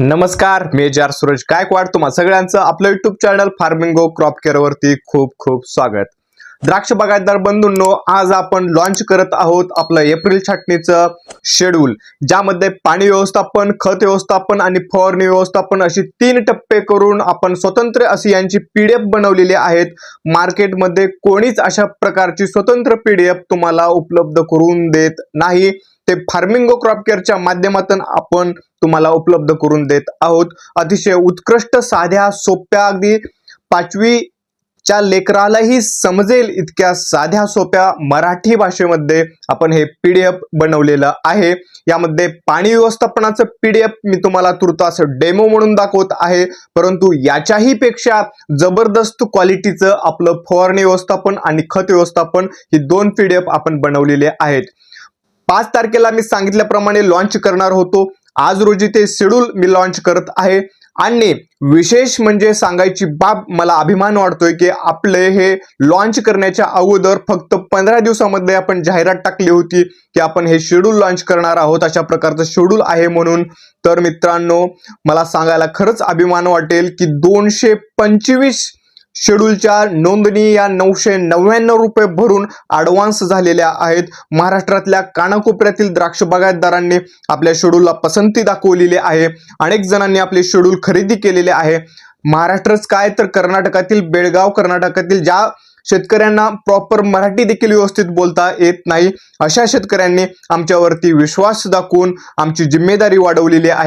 नमस्कार, मी सूरज गायकवाड. तुम्हा सगळ्यांचं आपलं युट्यूब चॅनल फार्मिंगो क्रॉप केअर वरती खूप खूप स्वागत. द्राक्ष बागायतदार बंधूंनो, आज आपण लॉन्च करत आहोत आपलं एप्रिल छाटणीचं शेड्यूल, ज्यामध्ये पाणी व्यवस्थापन, खत व्यवस्थापन आणि फवारणी व्यवस्थापन अशी 3 टप्पे करून आपण स्वतंत्र अशी यांची पीडीएफ बनवलेली आहेत. मार्केटमध्ये कोणीच अशा प्रकारची स्वतंत्र पीडीएफ तुम्हाला उपलब्ध करून देत नाही. ते फार्मिंगो क्रॉप केअरच्या माध्यमातून आपण तुम्हाला उपलब्ध करून देत आहोत. अतिशय उत्कृष्ट, साध्या, सोप्या, अगदी 5वीच्या लेकरालाही समजेल इतक्या साध्या सोप्या मराठी भाषेमध्ये आपण हे पीडीएफ बनवलेलं आहे. यामध्ये पाणी व्यवस्थापनाचं पीडीएफ मी तुम्हाला तुर्तास डेमो म्हणून दाखवत आहे, परंतु याच्याही पेक्षा जबरदस्त क्वालिटीचं आपलं फवारणी व्यवस्थापन आणि खत व्यवस्थापन ही 2 पीडीएफ आपण बनवलेले आहेत. 5 तारखेला मी सांगितल्याप्रमाणे लॉन्च करणार होतो. आज रोजी ते शेड्यूल मी लॉन्च करत आहे. आणि विशेष म्हणजे सांगायची बाब, मला अभिमान वाटतोय की आपले हे लॉन्च करण्याच्या अगोदर फक्त 15 दिवसामध्ये आपण जाहिरात टाकली होती की आपण हे शेड्यूल लॉन्च करणार आहोत, अशा प्रकारचं शेड्यूल आहे म्हणून. तर मित्रांनो, मला सांगायला खरंच अभिमान वाटेल की 225 शेड्यूलच्या नोंदणी या 999 रुपये भरून ॲडव्हान्स झालेल्या आहेत. महाराष्ट्रातल्या कानाकोपऱ्यातील द्राक्ष बागायतदारांनी आपल्या शेड्यूलला पसंती दाखवलेली आहे. अनेक जणांनी आपले शेड्यूल खरेदी केलेले आहे. महाराष्ट्रच काय तर कर्नाटकातील, बेळगाव कर्नाटकातील ज्या शेतकऱ्यांना प्रॉपर मराठी देखील व्यवस्थित बोलता येत नाही, अशा शेतकऱ्यांनी आमच्यावरती विश्वास दाखवून आमची जिम्मेदारी वाढवलेली आहे.